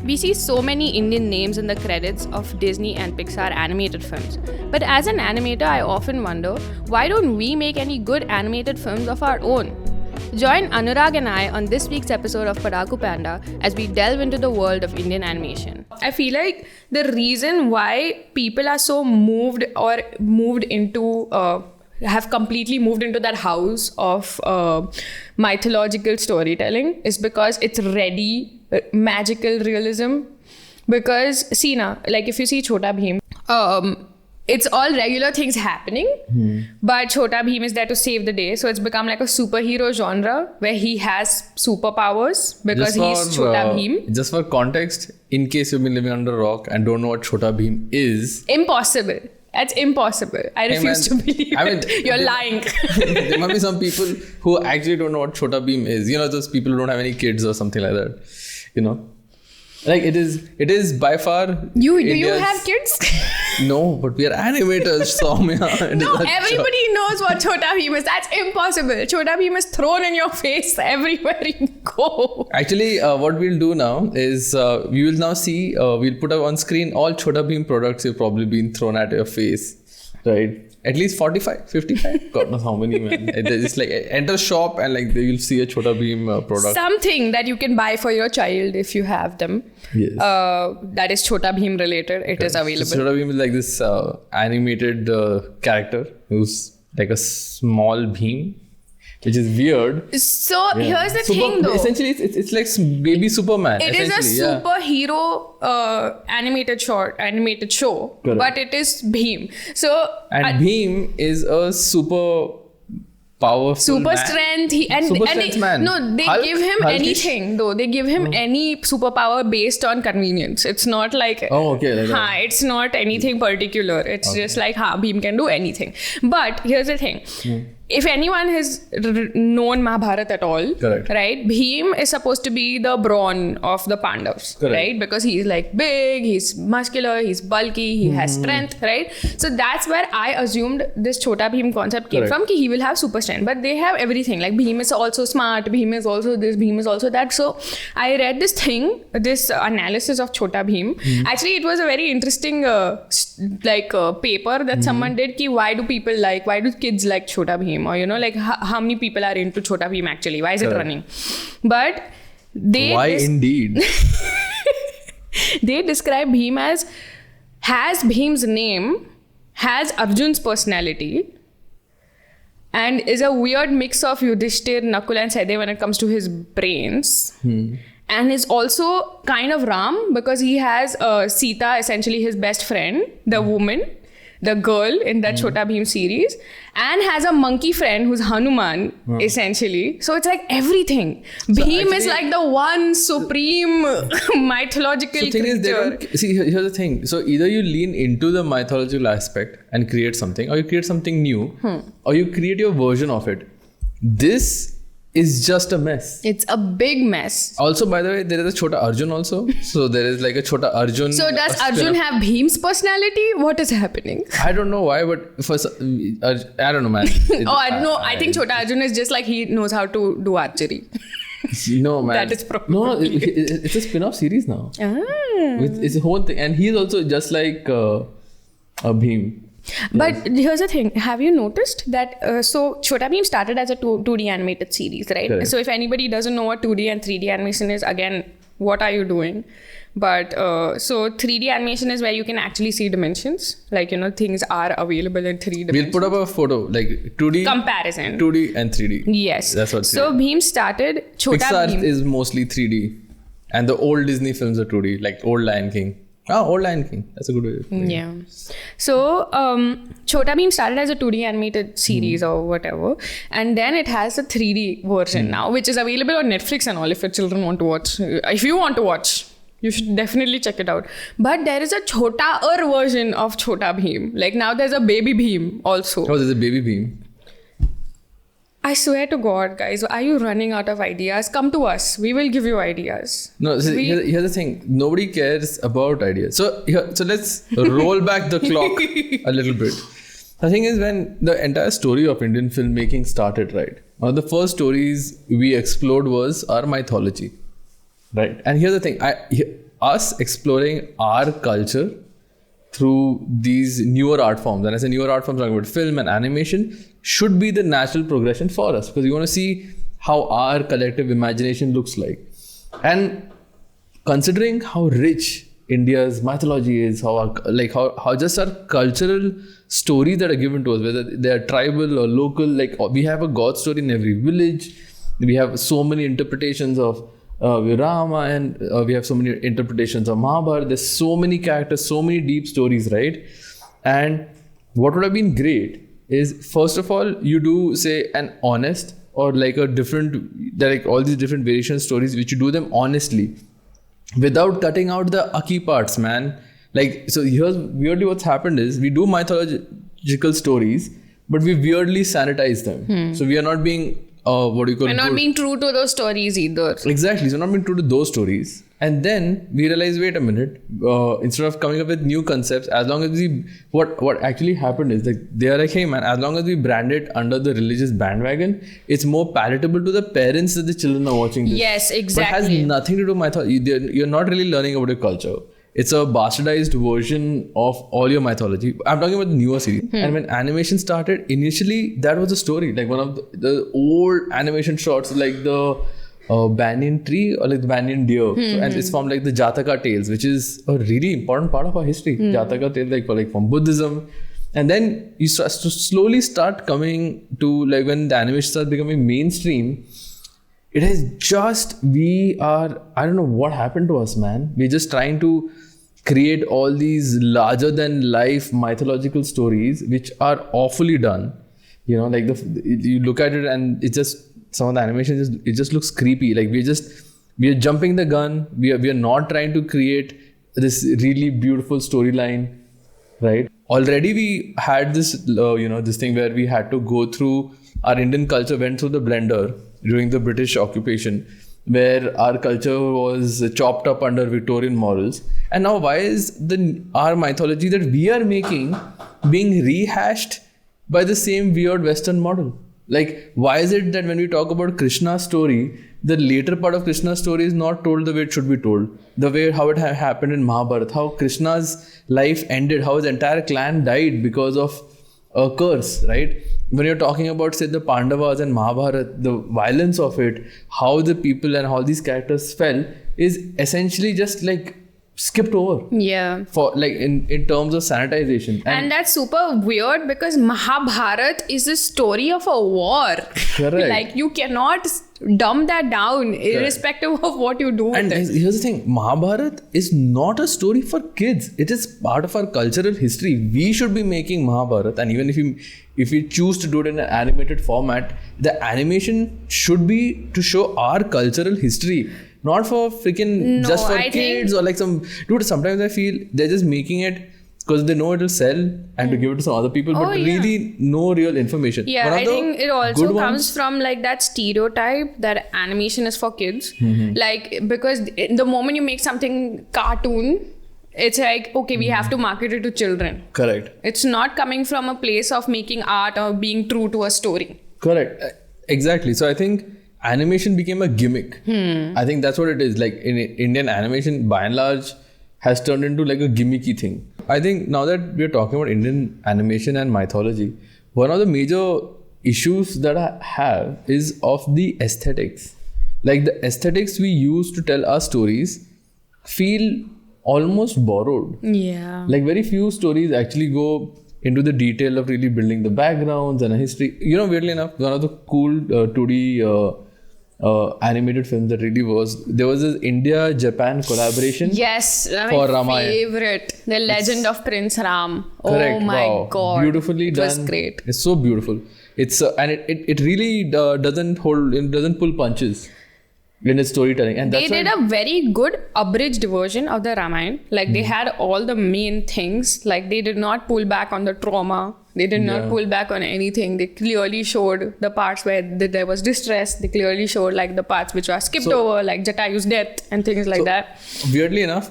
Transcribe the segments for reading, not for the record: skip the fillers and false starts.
We see so many Indian names in the credits of Disney and Pixar animated films. But as an animator, I often wonder, why don't we make any good animated films of our own? Join Anurag and I on this week's episode of Padhaku Panda as we delve into the world of Indian animation. I feel like the reason why people are so moved into have completely moved into that house of mythological storytelling is because it's ready, magical realism. Because see now, like if you see Chhota Bheem, it's all regular things happening, but Chhota Bheem is there to save the day. So it's become like a superhero genre where he has superpowers because he's Chhota Bheem. Just for context, in case you've been living under a rock and don't know what Chhota Bheem is. Impossible. That's impossible. I refuse to believe it. You're lying. There might be some people who actually don't know what Chhota Bheem is. You know, those people who don't have any kids or something like that. You know, like it is by far. Do you have kids? No, but we are animators, Soumya. No, everybody knows what Chhota Bheem is. That's impossible. Chhota Bheem is thrown in your face everywhere you go. Actually, what we'll do now is we will now see, we'll put up on screen all Chhota Bheem products you've probably been thrown at your face, right? At least 45, 55, God knows how many, man. It's like enter shop and like you'll see a Chhota Bheem product. Something that you can buy for your child if you have them. Yes. That is Chhota Bheem related. It is available. So Chhota Bheem is like this animated character who's like a small Bheem, which is weird. So here's the thing though. Essentially, it's like baby Superman. It is a superhero animated show, correct, but it is Bheem. So Bheem is a super powerful super man. Strength. Man. No, they Hulk? give him Hulkish? anything though. They give him any superpower based on convenience. It's not like it's not anything particular. It's just like Bheem can do anything. But here's the thing. If anyone has known Mahabharata at all, correct, right? Bheem is supposed to be the brawn of the Pandavas, correct, right? Because he's like big, he's muscular, he's bulky, he has strength, right? So that's where I assumed this Chhota Bheem concept came from, ki he will have super strength. But they have everything. Like Bheem is also smart, Bheem is also this, Bheem is also that. So I read this analysis of Chhota Bheem. Actually, it was a very interesting paper that someone did, ki why do kids like Chhota Bheem? Or like how many people are into Chhota Bheem actually? Why is it running? But indeed? They describe Bheem as has Bheem's name, has Arjun's personality, and is a weird mix of Yudhishthir, Nakul and Sahdev when it comes to his brains. And is also kind of Ram because he has Sita, essentially his best friend, the woman, the girl in that Chhota Bheem series, and has a monkey friend who's Hanuman, essentially. So it's like everything. So Bheem is like the one supreme mythological creature. Here's the thing. So either you lean into the mythological aspect and create something, or you create something new, or you create your version of it. This is just a mess. It's a big mess. Also, by the way, there is a Chhota Arjun also. So there is like a Chhota Arjun. So does Arjun have Bheem's personality? What is happening? I don't know why, but I don't know, man. I think Chhota Arjun is just like he knows how to do archery. No, man. That is probably it's a spin-off series now. It's a whole thing. And he's also just like a Bheem. But here's the thing. Have you noticed that so Chhota Bheem started as a 2D animated series, right? Correct. So if anybody doesn't know what 2D and 3D animation is, again, what are you doing? But so 3D animation is where you can actually see dimensions. Like, things are available in 3 dimensions. We'll put up a photo, like 2D. Comparison. 2D and 3D. Yes. That's what 3D. So Bheem started, Chhota Bheem. Pixar is mostly 3D. And the old Disney films are 2D, like old Lion King. Old Lion King. That's a good way of putting it. Yeah. So, Chhota Bheem started as a 2D animated series or whatever. And then it has a 3D version now, which is available on Netflix and all if your children want to watch. If you want to watch, you should definitely check it out. But there is a Chhota-er version of Chhota Bheem. Like now there's a baby Bheem also. Oh, there's a baby Bheem. I swear to God, guys, are you running out of ideas? Come to us. We will give you ideas. No, here's the thing. Nobody cares about ideas. So let's roll back the clock a little bit. The thing is, when the entire story of Indian filmmaking started, right? One of the first stories we explored was our mythology. Right. And here's the thing. us exploring our culture through these newer art forms. And as a newer art forms, talking about film and animation, should be the natural progression for us, because we want to see how our collective imagination looks like. And considering how rich India's mythology is, how just our cultural stories that are given to us, whether they are tribal or local, like we have a God story in every village. We have so many interpretations of Rama, and we have so many interpretations of Mahabharata. There's so many characters, so many deep stories, right? And what would have been great is, first of all, you do say an honest or like a different, like all these different variation stories, which you do them honestly, without cutting out the ucky parts, man. Like, so here's weirdly what's happened is, we do mythological stories, but we weirdly sanitize them. So we are not being we're not being true to those stories either. Exactly. So not being true to those stories. And then we realize, wait a minute, instead of coming up with new concepts, as long as we, what actually happened is, like, they are like, hey man, as long as we brand it under the religious bandwagon, it's more palatable to the parents that the children are watching this. Yes, exactly. But it has nothing to do with mythology. You're not really learning about your culture. It's a bastardized version of all your mythology. I'm talking about the newer series. And when animation started, initially that was the story. Like one of the old animation shots, like the banyan tree or like the banyan deer. And it's from like the Jataka tales, which is a really important part of our history. Jataka tales, like from Buddhism. And then you start to slowly start coming to, like, when the animation starts becoming mainstream, it is just, I don't know what happened to us, man. We're just trying to create all these larger than life mythological stories, which are awfully done. You know, like you look at it and it just, some of the animation, it just looks creepy. Like we are jumping the gun. We are not trying to create this really beautiful storyline, right? Already we had this, this thing where we had to go through, our Indian culture went through the blender during the British occupation, where our culture was chopped up under Victorian morals. And now why is our mythology that we are making being rehashed by the same weird Western model? Like, why is it that when we talk about Krishna's story, the later part of Krishna's story is not told the way it should be told? The way how it happened in Mahabharata, how Krishna's life ended, how his entire clan died because of a curse, right? When you're talking about, say, the Pandavas and Mahabharata, the violence of it, how the people and how these characters fell, is essentially just like skipped over. Yeah. For like in terms of sanitization. And that's super weird, because Mahabharata is the story of a war. Correct. Like, you cannot dumb that down, irrespective of what you do with and it. Here's the thing, Mahabharata is not a story for kids. It is part of our cultural history. We should be making Mahabharata, and even if we choose to do it in an animated format, the animation should be to show our cultural history, not for freaking just for kids or like some dude. Sometimes I feel they're just making it because they know it'll sell and to give it to some other people, but really no real information. Yeah, I think it also comes from like that stereotype that animation is for kids. Like, because the moment you make something cartoon, it's like, okay, we have to market it to children. Correct. It's not coming from a place of making art or being true to a story. Correct. Exactly. So I think animation became a gimmick. I think that's what it is. Like in Indian animation, by and large, has turned into like a gimmicky thing. I think now that we're talking about Indian animation and mythology, one of the major issues that I have is of the aesthetics. Like the aesthetics we use to tell our stories feel almost borrowed. Yeah. Like very few stories actually go into the detail of really building the backgrounds and a history. You know, weirdly enough, one of the cool 2D animated films that really was, there was this India-Japan collaboration. Yes, for my Ramayana. favorite. The Legend of Prince Ram. Correct. Oh my God. Beautifully done. It was great. It's so beautiful. It's and it really doesn't pull punches in its storytelling. And they did a very good abridged version of the Ramayana. Like they had all the main things. Like they did not pull back on the trauma. They did not pull back on anything. They clearly showed the parts where there was distress. They clearly showed like the parts which were skipped over, like Jatayu's death and things like that. Weirdly enough,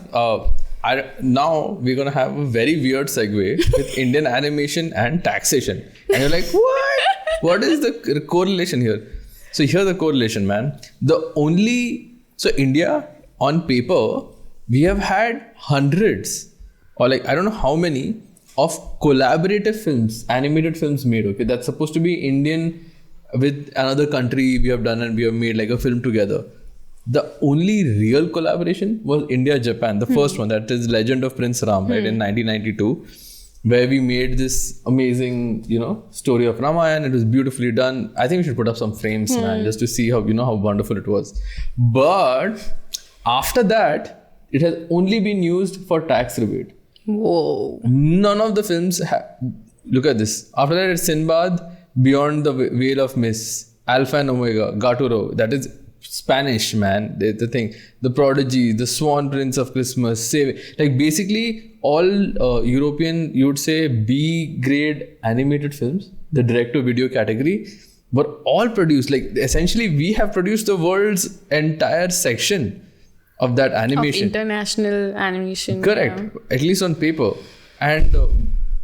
now we're going to have a very weird segue with Indian animation and taxation. And you're like, what? What is the correlation here? So here's the correlation, man. So India, on paper, we have had hundreds or like I don't know how many of collaborative films, animated films made. Okay, that's supposed to be Indian with another country we have done and we have made like a film together. The only real collaboration was India-Japan, the first one, that is Legend of Prince Ram, right, in 1992, where we made this amazing, story of Ramayana. It was beautifully done. I think we should put up some frames, man, just to see how, how wonderful it was. But after that, it has only been used for tax rebate. Whoa. None of the films look at this. After that, it's Sinbad, Beyond the Veil of Mist, Alpha and Omega, Gaturo. That is Spanish, man. The thing. The Prodigy, The Swan Prince of Christmas, Save. Like basically all European, you would say B grade animated films, the direct to video category, were all produced. Like essentially we have produced the world's entire section of that animation. Of international animation. Correct. Yeah. At least on paper. And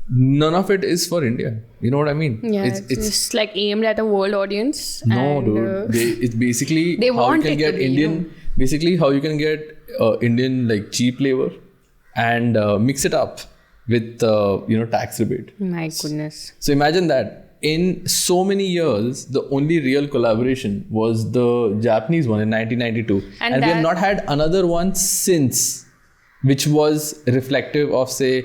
none of it is for India. You know what I mean? Yeah, it's just like aimed at a world audience. No, and, dude. It's basically they how you want can it get to be, Indian. Basically, how you can get Indian like cheap labor and mix it up with tax rebate. My goodness. So imagine that. In so many years, the only real collaboration was the Japanese one in 1992. And we have not had another one since, which was reflective of, say,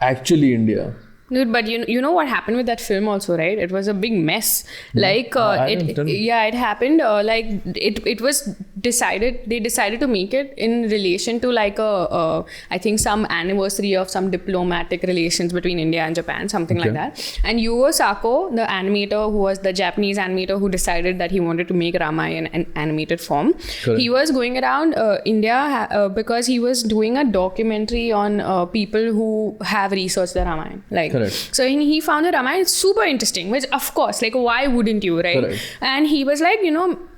actually India. Dude, but you know what happened with that film also, right? It was a big mess. Like it happened. It was decided. They decided to make it in relation to like I think some anniversary of some diplomatic relations between India and Japan, something like that. And Yugo Sako, the animator who was the Japanese animator who decided that he wanted to make Ramayana in an animated form. Correct. He was going around India because he was doing a documentary on people who have researched the Ramayana, like. Correct. So he found the Ramayana super interesting, which of course, like why wouldn't you, right? Correct. And he was like,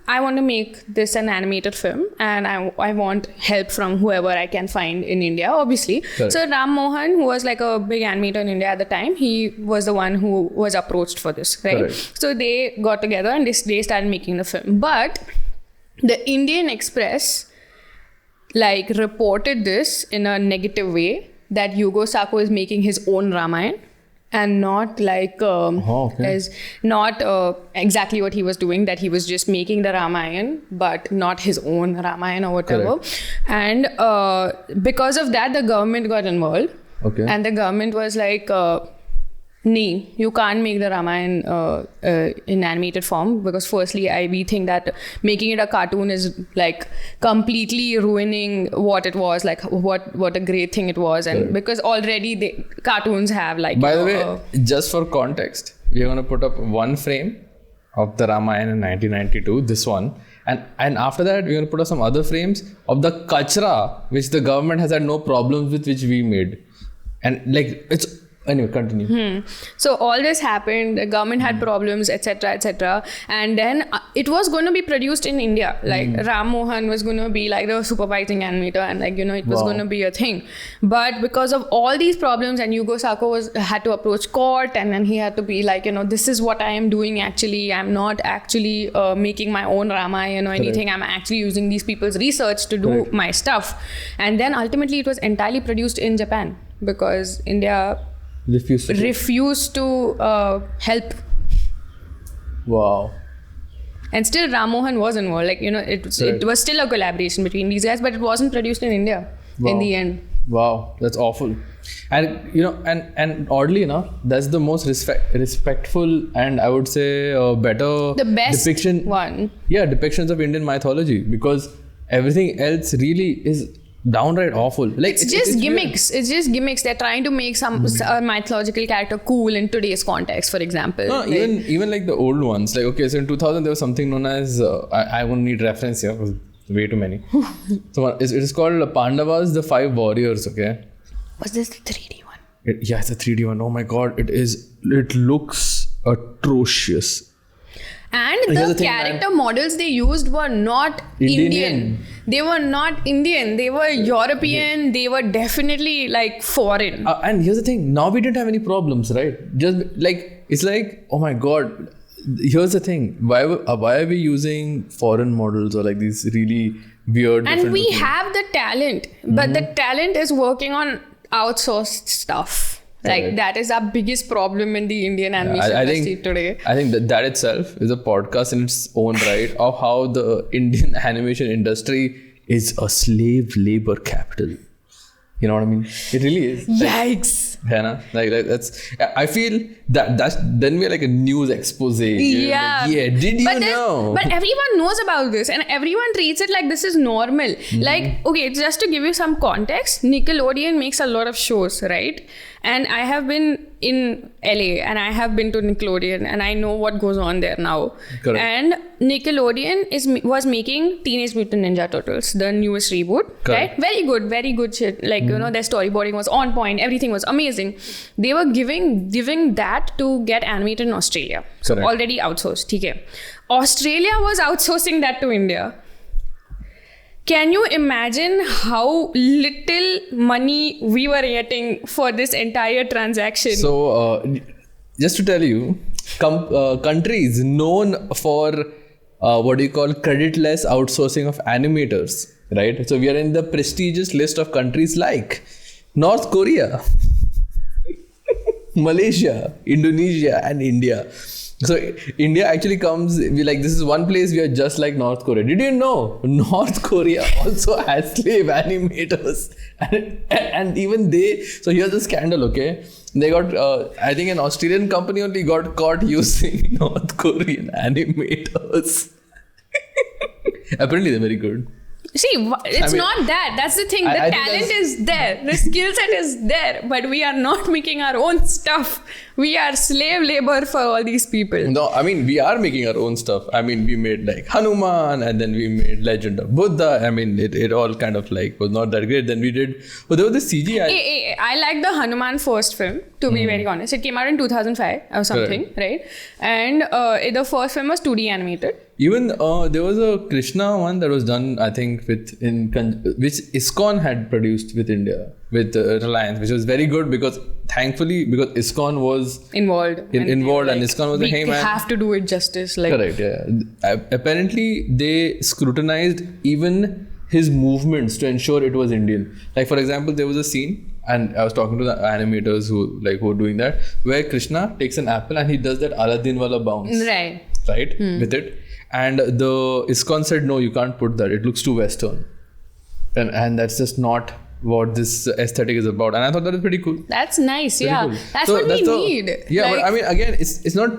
I want to make this an animated film and I want help from whoever I can find in India, obviously. Correct. So Ram Mohan, who was like a big animator in India at the time, he was the one who was approached for this, right? Correct. So they got together and they started making the film. But the Indian Express like reported this in a negative way, that Yugo Sako is making his own Ramayana. And not like as not exactly what he was doing, that he was just making the Ramayana, but not his own Ramayana or whatever. Correct. And because of that, the government got involved. Okay. And the government was like, nee, you can't make the Ramayana in animated form, because firstly, we think that making it a cartoon is like completely ruining what it was, like what a great thing it was. And because already the cartoons have like... By the way, just for context, we are going to put up one frame of the Ramayana in 1992, this one. And after that, we're going to put up some other frames of the Kachra, which the government has had no problems with, which we made. And like, it's... Anyway, continue. So all this happened, the government had problems, etc., etc. And then it was going to be produced in India. Like Ram Mohan was going to be like the supervising animator, and like, it was going to be a thing. But because of all these problems, and Yugo Sako had to approach court, and then he had to be like, this is what I am doing actually. I'm not actually making my own Ramayana or anything. I'm actually using these people's research to do my stuff. And then ultimately it was entirely produced in Japan, because India... refused to help. Wow. And still Ram Mohan was involved. Like, it was still a collaboration between these guys, but it wasn't produced in India in the end. Wow, that's awful. And and oddly enough, that's the most respectful and I would say better the best depiction one. Yeah, depictions of Indian mythology, because everything else really is downright awful. Like it's just gimmicks. Weird. It's just gimmicks. They're trying to make some mythological character cool in today's context, for example. No, even like the old ones. Like, okay, so in 2000 there was something known as I won't need reference here because way too many. So it is called Pandavas, the Five Warriors. Okay. Was this the 3D one? It's a 3D one. Oh my god, it looks atrocious. And the character models they used were not Indian. They were not Indian. They were European. They were definitely like foreign. And here's the thing. Now we didn't have any problems, right? Just like, it's like, oh my god. Here's the thing. Why are we using foreign models or like these really weird. And we looking. have the talent, but the talent is working on outsourced stuff. Like Correct. that is our biggest problem in the Indian animation industry today. I think that itself is a podcast in its own right of how the Indian animation industry is a slave labor capital. You know what I mean? It really is. Yikes. Like that's. I feel that's then we're like a news expose. Yeah. Did you know? But everyone knows about this, and everyone treats it like this is normal. Like, okay, just to give you some context, Nickelodeon makes a lot of shows, right? And I have been in LA, and I have been to Nickelodeon, and I know what goes on there now. Correct. And Nickelodeon was making Teenage Mutant Ninja Turtles, the newest reboot. Correct. Right? Very good shit. Like, you know, their storyboarding was on point. Everything was amazing. They were giving that to get animated in Australia. So Correct. already outsourced. Okay. Australia was outsourcing that to India. Can you imagine how little money we were getting for this entire transaction? So, just to tell you, countries known for what do you call creditless outsourcing of animators, right? So, we are in the prestigious list of countries like North Korea, Malaysia, Indonesia, and India. So India actually comes, this is one place we are just like North Korea. Did you know North Korea also has slave animators? And even so here's the scandal, okay? They got, I think an Australian company only got caught using North Korean animators. Apparently they're very good. See, it's not that. That's the thing. The talent is there. The skill set is there. But we are not making our own stuff. We are slave labor for all these people. No, I mean, we are making our own stuff. I mean, we made like Hanuman, and then we made Legend of Buddha. I mean, it all kind of like was not that great. Then we did, but there was the CGI. I like the Hanuman first film, to be very honest. It came out in 2005 or something, right? And the first film was 2D animated. Even there was a Krishna one that was done, I think, which ISKCON had produced with India, with Reliance, which was very good because ISKCON was involved and ISKCON was we have to do it justice. Like, correct, yeah. Apparently, they scrutinized even his movements to ensure it was Indian. Like, for example, there was a scene, and I was talking to the animators who were doing that, where Krishna takes an apple and he does that Aladdin wala bounce. Right. With it. And the ISKCON said, no, you can't put that. It looks too Western. And that's just not what this aesthetic is about. And I thought that was pretty cool. That's nice, Very yeah. cool. That's what we need. Yeah, but I mean, again, it's not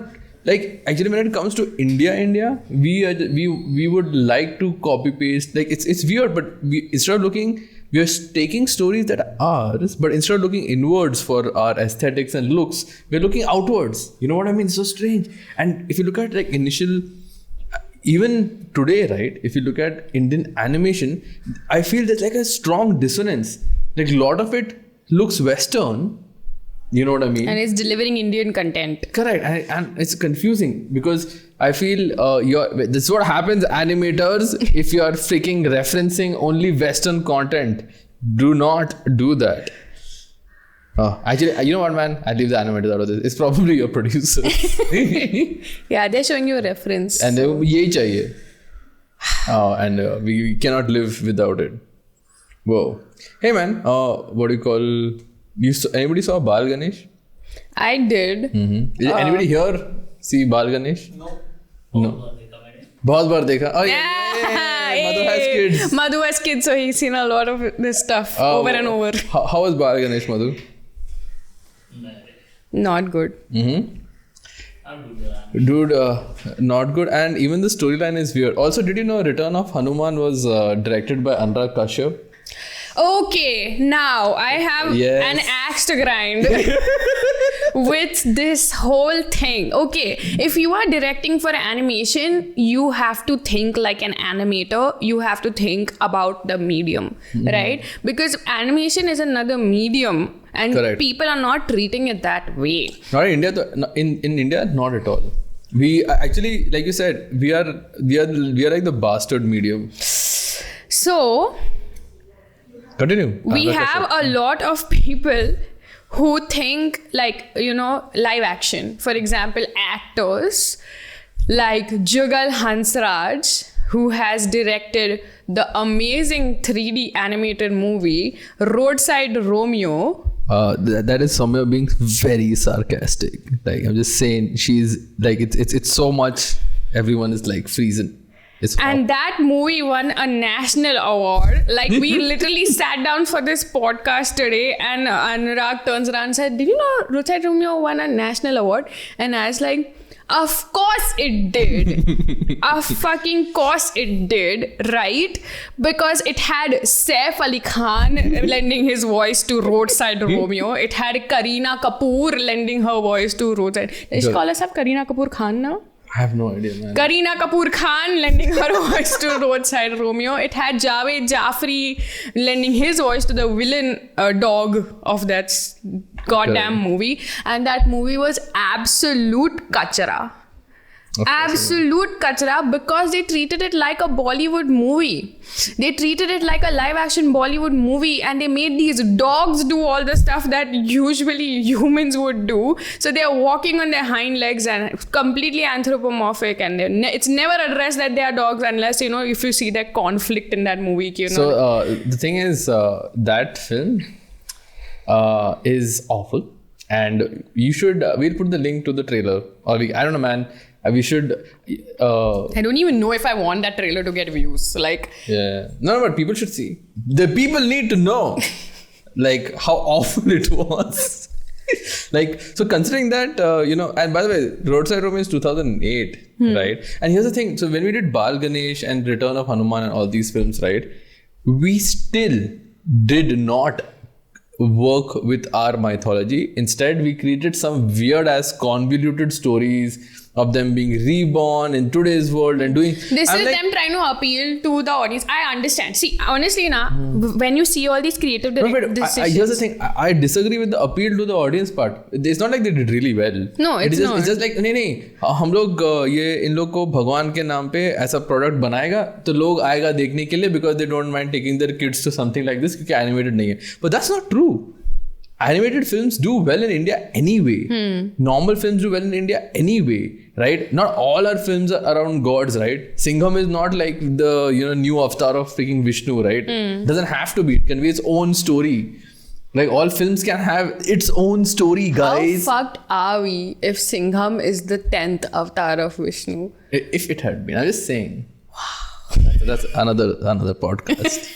like actually when it comes to India, we would like to copy paste. Like it's weird, but instead of looking, we are taking stories that are ours, but instead of looking inwards for our aesthetics and looks, we're looking outwards. You know what I mean? It's so strange. And if you look at like initial. Even today, right, if you look at Indian animation, I feel there's like a strong dissonance. Like a lot of it looks Western, you know what I mean? And it's delivering Indian content. Correct. And it's confusing because I feel this is what happens, animators, if you are freaking referencing only Western content. Do not do that. Actually, you know what, man? I leave the animators out of this. It's probably your producer. Yeah, they're showing you a reference. And yehi chahiye. And we cannot live without it. Whoa. Hey, man. What do you call? Anybody saw Bal Ganesh? I did. Did anybody here see Bal Ganesh? No. बहुत बार देखा. Oh yeah. Madhu has kids. Madhu has kids, so he's seen a lot of this stuff over and over. How was Bal Ganesh, Madhu? Not good. Dude, not good. And even the storyline is weird. Also, did you know Return of Hanuman was directed by Anurag Kashyap? Okay, now I have an axe to grind with this whole thing. Okay, if you are directing for animation, you have to think like an animator. You have to think about the medium, right? Because animation is another medium and people are not treating it that way. Not in India, in India, not at all. We actually, like you said, we are like the bastard medium. So continue. We have a lot of people who think like, live action. For example, actors like Jugal Hansraj, who has directed the amazing 3D animated movie Roadside Romeo. That is Soumya being very sarcastic. Like, I'm just saying, she's like, it's so much. Everyone is like freezing. And that movie won a national award. Like, we literally sat down for this podcast today, and Anurag turns around and said, "Did you know Roadside Romeo won a national award?" And I was like, of course it did. Of fucking course it did, right? Because it had Saif Ali Khan lending his voice to Roadside Romeo. It had Kareena Kapoor lending her voice to Roadside. Does she call herself Kareena Kapoor Khan now? I have no idea, man. Kareena Kapoor Khan lending her voice to Roadside Romeo. It had Javed Jafri lending his voice to the villain dog of that goddamn movie. And that movie was absolute kachara. Absolute kachara, because they treated it like a Bollywood movie. They treated it like a live action Bollywood movie, and they made these dogs do all the stuff that usually humans would do. So they are walking on their hind legs and completely anthropomorphic, and it's never addressed that they are dogs unless, you know, if you see that conflict in that movie. You know? So the thing is, that film is awful, and you should, we'll put the link to the trailer, or I don't know, man. We should. I don't even know if I want that trailer to get views. Like, yeah, no, but people should see. The people need to know, like, how awful it was. Like, so considering that, you know, and by the way, Roadside Romeo is 2008, right? And here's the thing. So when we did Bal Ganesh and Return of Hanuman and all these films, right, we still did not work with our mythology. Instead, we created some weird ass convoluted stories of them being reborn in today's world and doing... This is them trying to appeal to the audience. I understand. See, honestly, when you see all these creative decisions... Here's the thing. I disagree with the appeal to the audience part. It's not like they did really well. No, it's not. It's just like, नहीं, हम लोग ये इन लोग को भगवान के नाम पे ऐसा प्रोडक्ट बनाएगा तो लोग आएगा देखने के लिए because they don't mind taking their kids to something like this क्योंकि animated नहीं है. But that's not true. Animated films do well in India anyway. Normal films do well in India anyway, right? Not all our films are around gods, right? Singham is not like the, you know, new avatar of freaking Vishnu, right? Doesn't have to be. It can be its own story. Like, all films can have its own story, guys. How fucked are we if Singham is the 10th avatar of Vishnu? If it had been. I'm just saying. Wow. That's another podcast.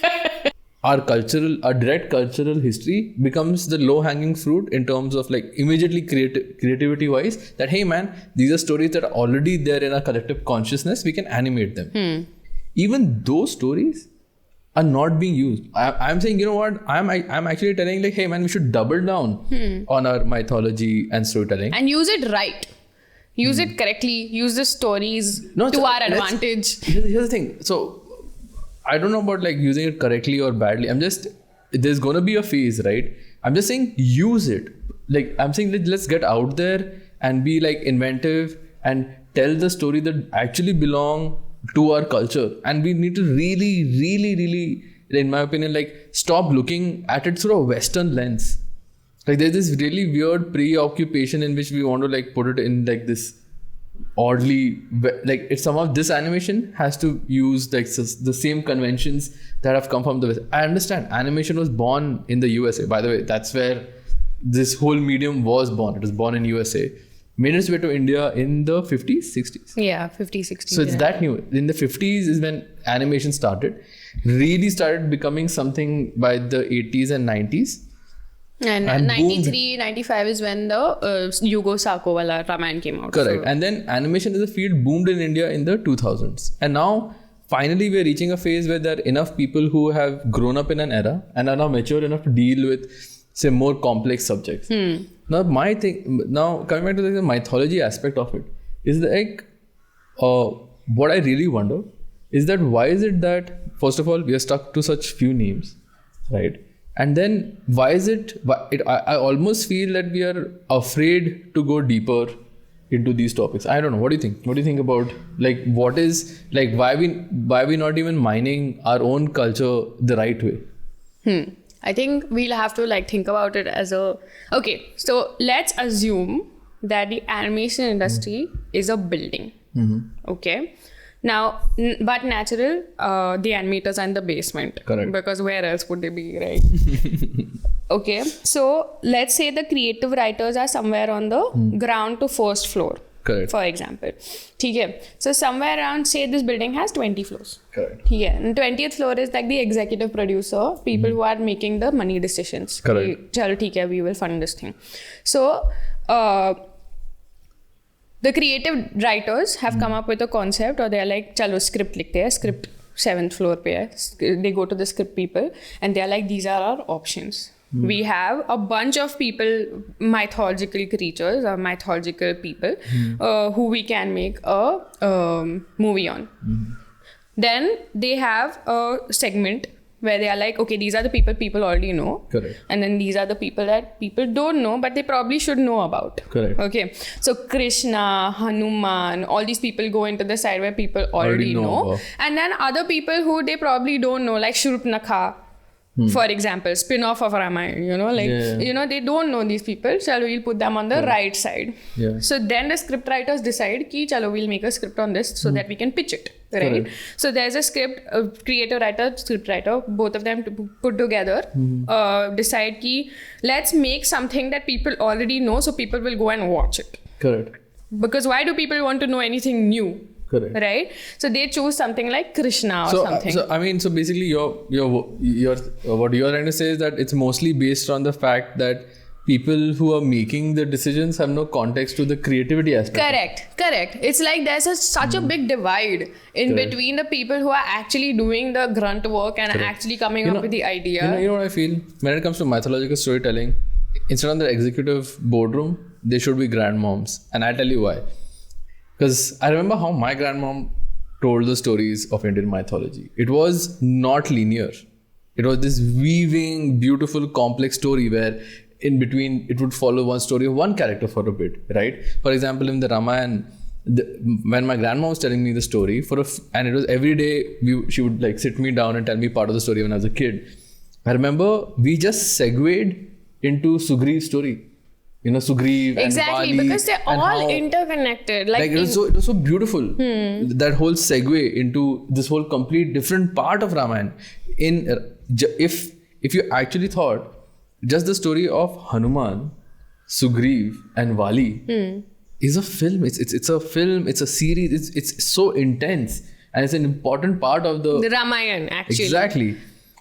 Our direct cultural history becomes the low-hanging fruit in terms of like immediately creativity-wise. That, hey man, these are stories that are already there in our collective consciousness. We can animate them. Even those stories are not being used. I'm saying, you know what? I'm actually telling like, hey man, we should double down on our mythology and storytelling and use it right. Use it correctly. Use the stories to our advantage. Here's the thing. So, I don't know about like using it correctly or badly. There's going to be a phase, right? I'm just saying use it. Like, I'm saying let's get out there and be like inventive and tell the story that actually belong to our culture. And we need to really, really, really, in my opinion, like stop looking at it through a Western lens. Like, there's this really weird preoccupation in which we want to like put it in like this oddly, like, it's some of this animation has to use like the same conventions that have come from the West. I understand animation was born in the USA. By the way, that's where this whole medium was born. It was born in USA. Made its way to India in the 50s, 60s. Yeah, 50s, 60s. So it's that new. In the 50s is when animation really started becoming something by the 80s and 90s. And 93, 95 is when the Yugo Sako wala Ramayana came out. Correct. So. And then animation as a field boomed in India in the 2000s. And now, finally, we're reaching a phase where there are enough people who have grown up in an era and are now mature enough to deal with, say, more complex subjects. Now, coming back to the mythology aspect of it, is like, what I really wonder is that why is it that, first of all, we are stuck to such few names, right? And then why is it, I almost feel that we are afraid to go deeper into these topics. I don't know. What do you think? What do you think about like what is like why we not even mining our own culture the right way? I think we'll have to like think about it as okay, so let's assume that the animation industry is a building. Okay. Now, but natural, the animators are in the basement. Correct. Because where else would they be, right? Okay. So let's say the creative writers are somewhere on the ground to first floor. Correct. For example. Okay. So somewhere around, say this building has 20 floors. Correct. Yeah. And 20th floor is like the executive producer, people who are making the money decisions. Correct. Chalo, theek hai, we will fund this thing. So, the creative writers have come up with a concept, or they're like, chalo, script likhte hai, script 7th floor pe hai. They go to the script people and they're like, these are our options. We have a bunch of people, mythological creatures or mythological people who we can make a movie on. Then they have a segment where they are like, okay, these are the people already know. Correct. And then these are the people that people don't know, but they probably should know about. Correct. Okay. So Krishna, Hanuman, all these people go into the side where people already know. And then other people who they probably don't know, like Shurpnakha. For example, spin-off of Ramayana, they don't know these people. Chalo, we'll put them on the right side. Yeah. So then the script writers decide ki chalo, we'll make a script on this so that we can pitch it. Right? Correct. So there's a script, a creator writer, script writer, both of them put together, decide ki let's make something that people already know so people will go and watch it. Correct. Because why do people want to know anything new? Correct. Right? So they choose something like Krishna or something. So basically your what you're trying to say is that it's mostly based on the fact that people who are making the decisions have no context to the creativity aspect. Correct. It's like there's such a big divide in between the people who are actually doing the grunt work and actually coming up with the idea. You know what I feel? When it comes to mythological storytelling, instead of the executive boardroom, they should be grandmoms. And I'll tell you why. Because I remember how my grandmom told the stories of Indian mythology. It was not linear. It was this weaving, beautiful, complex story where in between it would follow one story of one character for a bit, right? For example, in the Ramayana, when my grandma was telling me the story, and it was every day, she would like sit me down and tell me part of the story when I was a kid. I remember we just segued into Sugri's story. Sugriv and exactly, Vali, because they're all interconnected. Like it was so beautiful. That whole segue into this whole complete different part of Ramayana. If you actually thought just the story of Hanuman, Sugriv and Vali is a film. It's a film. It's a series. It's so intense and it's an important part of the Ramayana actually. Exactly,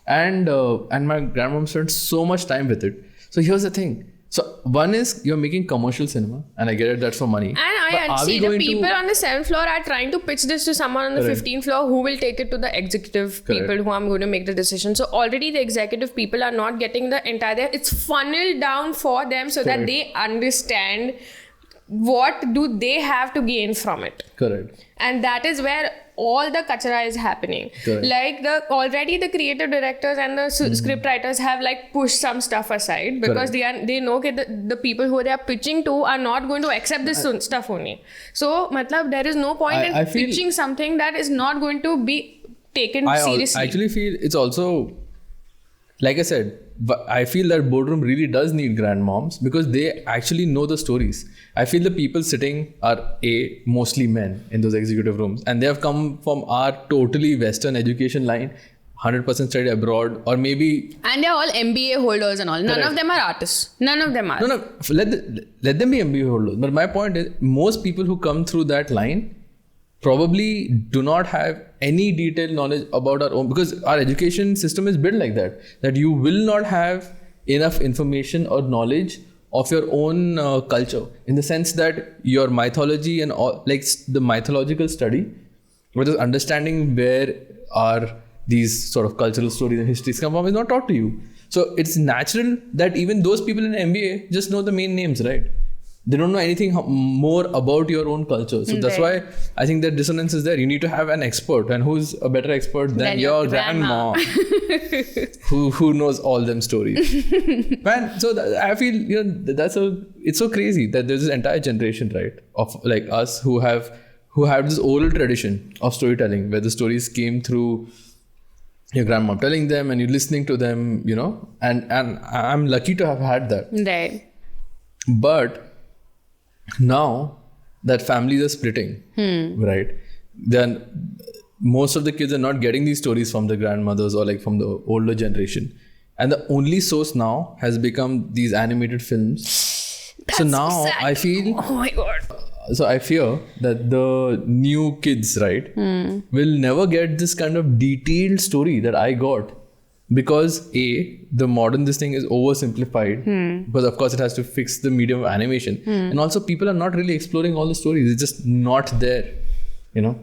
and my grandmom spent so much time with it. So here's the thing. So one is you're making commercial cinema, and I get it, that's for money. And I see the people on the 7th floor are trying to pitch this to someone on the 15th floor who will take it to the executive people who are going to make the decision. So already the executive people are not getting the entire, it's funneled down for them so that they understand what do they have to gain from it. Correct. And that is where all the kachara is happening. Correct. Like already the creative directors and the script writers have like pushed some stuff aside because they know that the people who they are pitching to are not going to accept this stuff only. So matlab, there is no point in pitching something that is not going to be taken seriously. I actually feel it's also, like I said, I feel that boardroom really does need grandmoms because they actually know the stories. I feel the people sitting are mostly men in those executive rooms, and they have come from our totally Western education line, 100% studied abroad, or maybe. And they're all MBA holders and all. None of them are artists. None of them are. No. Let them be MBA holders. But my point is, most people who come through that line probably do not have any detailed knowledge about our own, because our education system is built like that you will not have enough information or knowledge of your own culture, in the sense that your mythology and all, like the mythological study, which is understanding where are these sort of cultural stories and histories come from, is not taught to you. So it's natural that even those people in MBA just know the main names, right? They don't know anything more about your own culture. So that's why I think that dissonance is there. You need to have an expert, and who's a better expert than your grandma who knows all them stories. Man, so I feel it's so crazy that there's this entire generation, right, of like us who have this oral tradition of storytelling where the stories came through your grandma telling them and you listening to them, and I'm lucky to have had that. Right. But now that families are splitting, right? then most of the kids are not getting these stories from their grandmothers or like from the older generation. And the only source now has become these animated films. So now I feel... Oh my God. So I fear that the new kids, right, will never get this kind of detailed story that I got. Because the modern this thing is oversimplified. Because of course it has to fix the medium of animation. And also people are not really exploring all the stories. It's just not there, you know.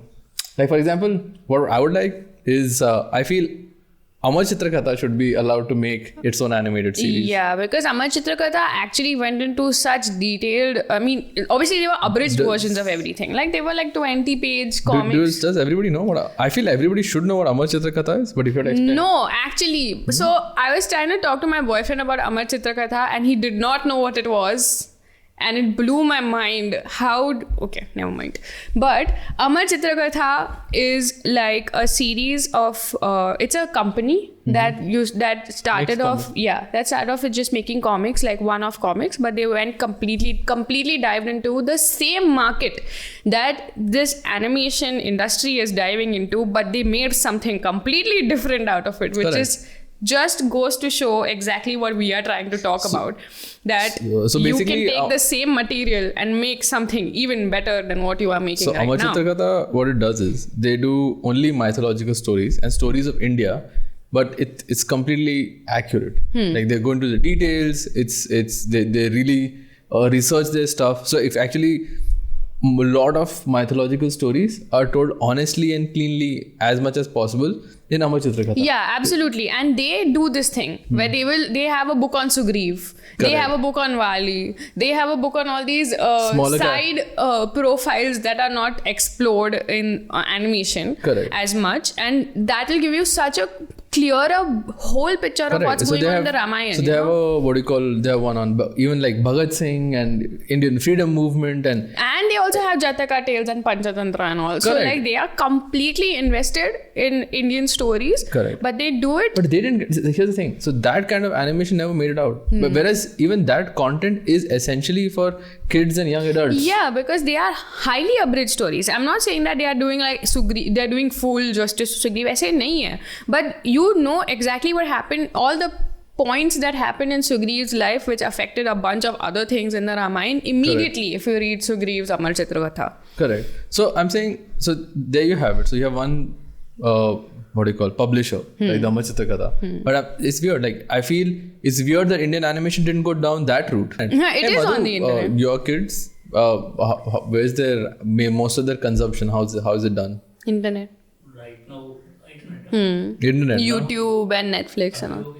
Like for example, what I would like is, I feel Amar Chitrakatha should be allowed to make its own animated series. Yeah, because Amar Chitrakatha actually went into such detailed, I mean, obviously they were abridged versions of everything. Like they were like 20-page comics. Does everybody know what... I feel everybody should know what Amar Chitrakatha is, but if you had to explain... No, actually. So I was trying to talk to my boyfriend about Amar Chitrakatha and he did not know what it was. And it blew my mind how... Okay, never mind. But Amar Chitrakatha is like a series of... it's a company that started off... Yeah, that started off with just making comics, like one-off comics. But they went completely dived into the same market that this animation industry is diving into. But they made something completely different out of it, which is... just goes to show exactly what we are trying to talk about. That you can take the same material and make something even better than what you are making right now. So Amar Chitrakatha, what it does is, they do only mythological stories and stories of India, but it's completely accurate. Like they go into the details, they really research their stuff. So if actually... a lot of mythological stories are told honestly and cleanly as much as possible in Amar Chitrakatha. Yeah, absolutely. And they do this thing where they have a book on Sugriv. They have a book on Wali. They have a book on all these side profiles that are not explored in animation as much. And that will give you such a clearer whole picture of what's going on in the Ramayana. So they have they have one on even like Bhagat Singh and Indian freedom movement and they also have Jataka tales and Panchatantra and all. So like they are completely invested in Indian stories. Correct. But they do it. But they didn't. Here's the thing. So that kind of animation never made it out. But whereas even that content is essentially for kids and young adults. Yeah, because they are highly abridged stories. I'm not saying that they are doing like Sugriv, they're doing full justice to Sugriv. ऐसे नहीं है. But you know exactly what happened. All the points that happened in Sugriv's life which affected a bunch of other things in the Ramayana immediately. Correct. If you read Sugriv's Amar Chitrakatha. Correct. So I'm saying, so there you have it. So you have one publisher, like the Amar Chitrakatha. But it's weird. Like I feel it's weird that Indian animation didn't go down that route. Yeah, it is on the internet. Your kids, where's their most of their consumption? How is it done? Internet. Right now, internet. Internet. YouTube and Netflix and all.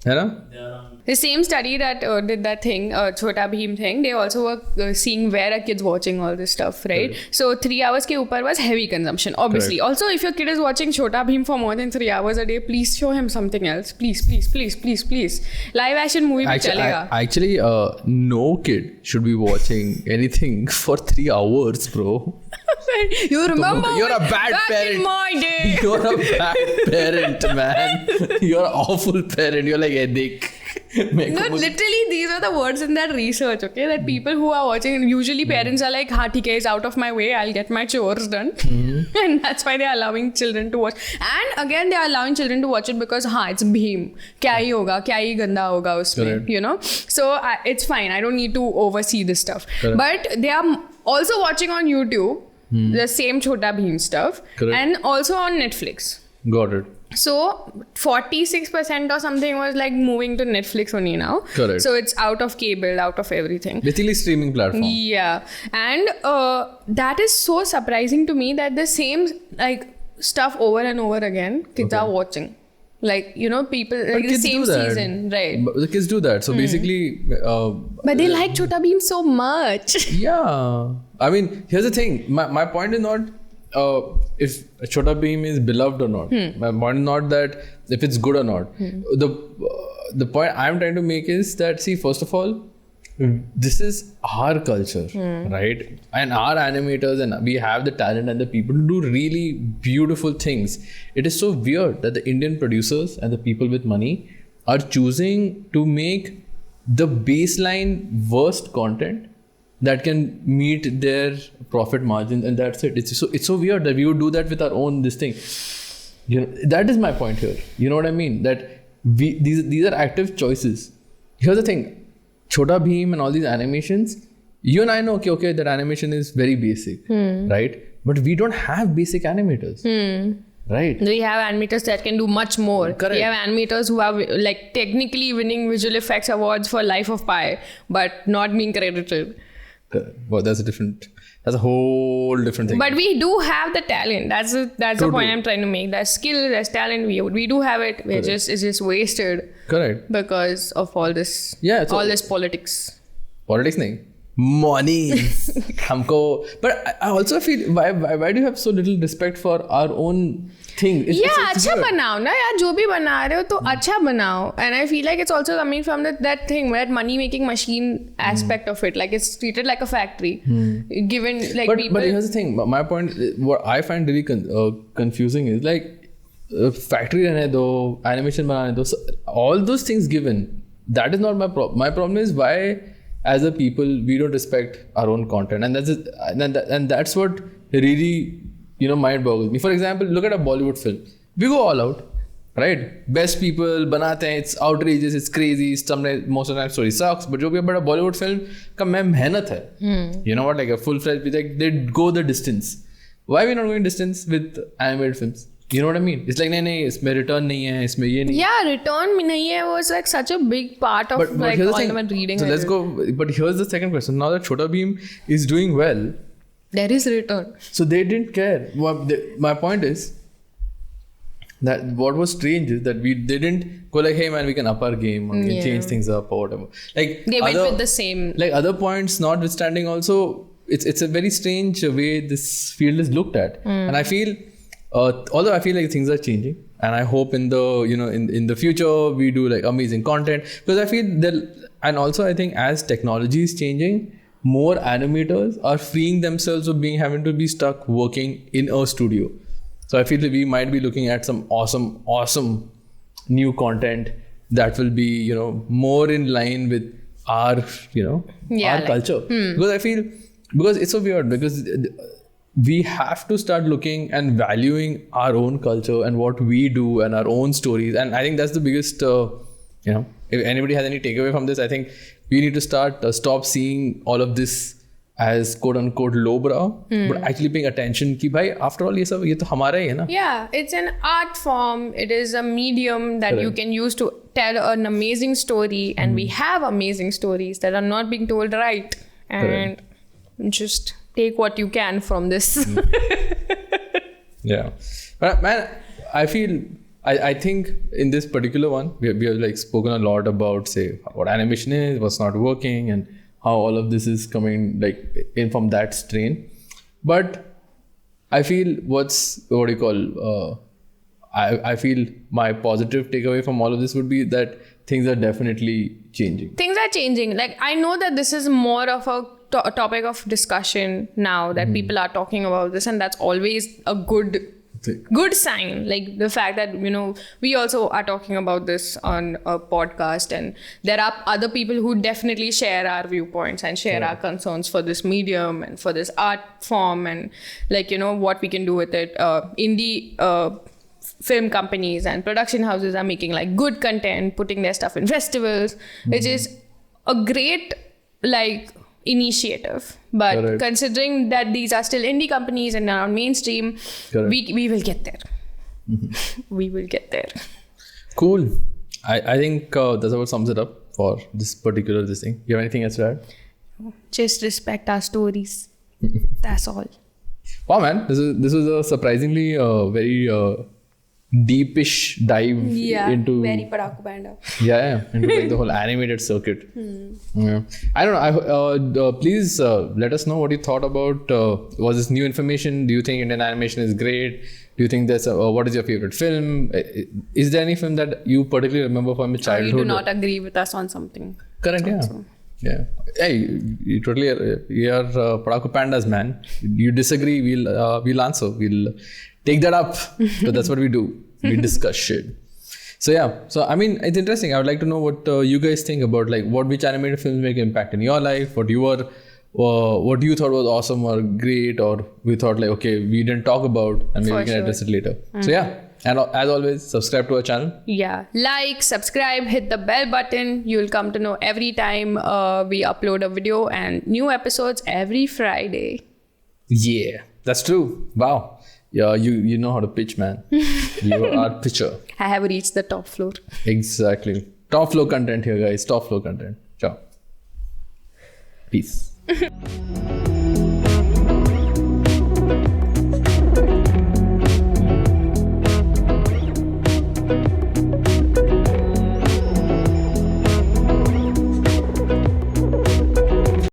Yeah. The same study that did that thing, Chhota Bheem thing, they also were seeing where are kids watching all this stuff, right? So 3 hours ke upar was heavy consumption, obviously. Correct. Also, if your kid is watching Chhota Bheem for more than 3 hours a day, please show him something else. Please. Live action movie mein chalega. Actually, no kid should be watching anything for 3 hours, bro. You remember? You're a bad parent. In my day. You're a bad parent, man. You're an awful parent. You're like a dick. No, literally these are the words in that research, okay? That people who are watching, usually parents are like, haan, theek hai, is out of my way, I'll get my chores done. And that's why they are allowing children to watch. And again, they are allowing children to watch it because, it's Bheem. Kya hi hoga, kya hi ganda hoga usme, you know? So it's fine. I don't need to oversee this stuff. Correct. But they are also watching on YouTube the same Chhota Bheem stuff. Correct. And also on Netflix. Got it. So 46% or something was like moving to Netflix only now. Correct. So it's out of cable, out of everything. Basically streaming platform. Yeah. And that is so surprising to me that the same like stuff over and over again kids are watching. Like, you know, people like the same season, right? But the kids do that. So basically... but they like Chhota Bheem so much. Yeah. I mean, here's the thing. My point is not if Chhota Bheem is beloved or not. My point is not that if it's good or not. The point I'm trying to make is that, see, first of all, this is our culture, right? And our animators, and we have the talent and the people to do really beautiful things. It is so weird that the Indian producers and the people with money are choosing to make the baseline worst content that can meet their profit margins, and that's it. It's so weird that we would do that with our own this thing. That is my point here. You know what I mean? That these are active choices. Here's the thing: Chhota Bheem and all these animations. You and I know, okay, that animation is very basic, right? But we don't have basic animators, right? We have animators that can do much more. Correct. We have animators who are like technically winning visual effects awards for Life of Pi, but not being credited. Well, that's a whole different thing. But we do have the talent. That's the point I'm trying to make. There's skill, there's talent. We do have it. It's just wasted. Correct. Because of all this. Yeah. All this politics. Politics nahi. Money. Humko. But I also feel why do you have so little respect for our own thing? It's अच्छा weird. बनाओ ना यार, जो भी बना रहे हो तो अच्छा बनाओ. And I feel like it's also coming from that thing, that money making machine aspect of it. Like it's treated like a factory. Given like people. But here's the thing. My point, what I find really confusing is like factory रहने दो, animation बनाने दो, so all those things given. That is not my problem. My problem is why, as a people, we don't respect our own content, and that's what really mind boggles me. For example, look at a Bollywood film. We go all out, right? Best people banate hain, it's outrageous, it's crazy. Most of the time story sucks, but jo bhi bada Bollywood film ka main mehnat hai. You know what? Like a full-fledged, like they go the distance. Why are we not going distance with animated films? You know what I mean? It's like nahi, isme return nahi hai, isme ye nahi. Yeah, return nahi hai was like such a big part of like all my reading. So let's go. But here's the second question. Now that Chhota Bheem is doing well, there is return. So they didn't care. My point is that what was strange is that they didn't go like, hey man, we can up our game, or we can change things up or whatever. Like they went with the same. Like other points notwithstanding, also it's a very strange way this field is looked at, and I feel. Although I feel like things are changing, and I hope in the in the future we do like amazing content, because I feel that, and also I think as technology is changing, more animators are freeing themselves of having to be stuck working in a studio. So I feel that we might be looking at some awesome new content that will be more in line with our our culture. Because I feel it's so weird because. We have to start looking and valuing our own culture and what we do and our own stories. And I think that's the biggest, if anybody has any takeaway from this, I think we need to stop seeing all of this as quote unquote lowbrow, but actually paying attention ki bhai, after all, ye to hamara hi hai na. Yeah, it's an art form. It is a medium that you can use to tell an amazing story. And we have amazing stories that are not being told right. And just take what you can from this. Yeah. But man, I feel, I think in this particular one, we have like spoken a lot about, say, what animation is, what's not working, and how all of this is coming like in from that strain. But I feel I feel my positive takeaway from all of this would be that things are definitely changing. Things are changing. Like I know that this is more of a topic of discussion now that people are talking about this, and that's always a good sign. Like the fact that we also are talking about this on a podcast, and there are other people who definitely share our viewpoints and share our concerns for this medium and for this art form, and like what we can do with it. Indie film companies and production houses are making like good content, putting their stuff in festivals, which is a great like initiative. But considering that these are still indie companies and are mainstream, we will get there. We will get there. Cool. I think that's what sums it up for this particular thing. You have anything else to add? Just respect our stories. That's all. Wow, man, this was a surprisingly very deepish dive into very Padhaku Panda. Into like the whole animated circuit. Yeah. I don't know. Please let us know what you thought about. Was this new information? Do you think Indian animation is great? Do you think there's what is your favorite film? Is there any film that you particularly remember from your childhood? You do not agree with us on something. Correct. Yeah. Hey, you totally are Padhaku Pandas, man. You disagree? We'll answer. We'll take that up. So that's what we do. We discuss shit. So yeah. So I mean, it's interesting. I would like to know what you guys think about like which animated films make impact in your life. What what you thought was awesome or great, or we thought like, okay, we didn't talk about, and maybe For we can sure. address it later. So yeah, and as always, subscribe to our channel. Yeah. Like, subscribe, hit the bell button. You'll come to know every time we upload a video, and new episodes every Friday. Yeah, that's true. Wow. Yeah, you know how to pitch, man. You are our pitcher. I have reached the top floor. Exactly. Top floor content here, guys. Top floor content. Ciao. Peace.